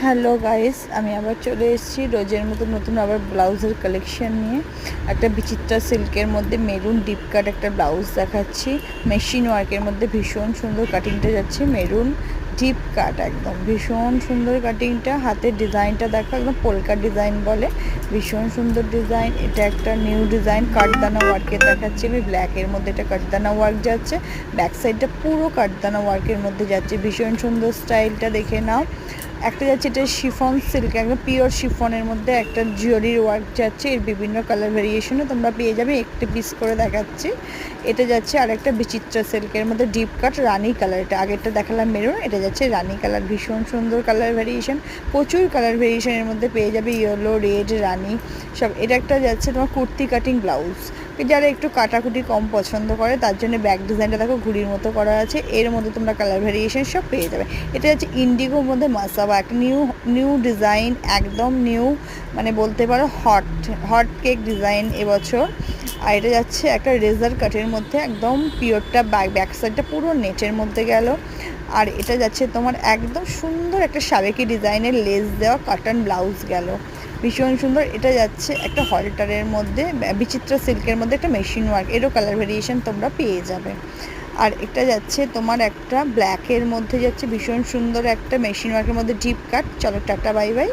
Hello guys, আমি আবার চলে এসেছি রোজের মতো নতুন আবার ব্লাউজের কালেকশন নিয়ে। একটা বিচিত্রা সিল্কের মধ্যে মেরুন ডিপ কাট একটা ব্লাউজ দেখাচ্ছি। মেশিন ওয়ার্কের মধ্যে ভীষণ সুন্দর কাটিংটা যাচ্ছে, মেরুন ডিপ কাট, একদম ভীষণ সুন্দর কাটিংটা। হাতের ডিজাইনটা দেখো, একদম পোলকা ডিজাইন বলে, ভীষণ সুন্দর ডিজাইন। এটা একটা নিউ ডিজাইন কাঠদানা ওয়ার্কের দেখাচ্ছি আমি। ব্ল্যাকের মধ্যে এটা কাঠদানা ওয়ার্ক যাচ্ছে, ব্যাক সাইডটা পুরো কাঠদানা ওয়ার্কের মধ্যে যাচ্ছে, ভীষণ সুন্দর স্টাইলটা দেখে নাও। একটা যাচ্ছে এটা শিফন সিল্ক, একদম পিওর শিফনের মধ্যে একটা জিওরির ওয়ার্ক যাচ্ছে। এর বিভিন্ন কালার ভেরিয়েশনে তোমরা পেয়ে যাবে, একটি পিস করে দেখাচ্ছি। এটা যাচ্ছে আর একটা বিচিত্রা সিল্কের মধ্যে ডিপ কাট রানি কালার। এটা আগেরটা দেখালাম মেরুন, এটা যাচ্ছে রানি কালার, ভীষণ সুন্দর কালার ভেরিয়েশন। প্রচুর কালার ভেরিয়েশনের মধ্যে পেয়ে যাবে, ইয়েলো, রেড, রানি সব। এটা একটা যাচ্ছে তোমার কুর্তি কাটিং ব্লাউজ, যারা একটু কাটাকুটি কম পছন্দ করে তার জন্য ব্যাক ডিজাইনটা দেখো ঘুড়ির মতো করা আছে। এর মধ্যে তোমরা কালার ভেরিয়েশন সব পেয়ে যাবে। এটা হচ্ছে ইন্ডিগোর মধ্যে মাসাবা, এক নিউ ডিজাইন, একদম নিউ, মানে বলতে পারো হট কেক ডিজাইন এবছর। আর এটা যাচ্ছে একটা রেজার কাটের মধ্যে, একদম পিওরটা ব্যাক সাইডটা পুরো নেটের মধ্যে গেল। আর এটা যাচ্ছে তোমার একদম সুন্দর একটা সাবেকি ডিজাইনের লেস দেওয়া কাটন ব্লাউজ গেল, ভীষণ সুন্দর। এটা যাচ্ছে একটা হলটারের মধ্যে বিচিত্রা সিল্কের মধ্যে একটা মেশিন ওয়ার্ক, এরও কালার ভেরিয়েশন তোমরা পেয়ে যাবে। আর এটা যাচ্ছে তোমার একটা ব্ল্যাকের মধ্যে যাচ্ছে, ভীষণ সুন্দর একটা মেশিন ওয়ার্কের মধ্যে ডিপ কাট। চলো টাটা, বাই বাই।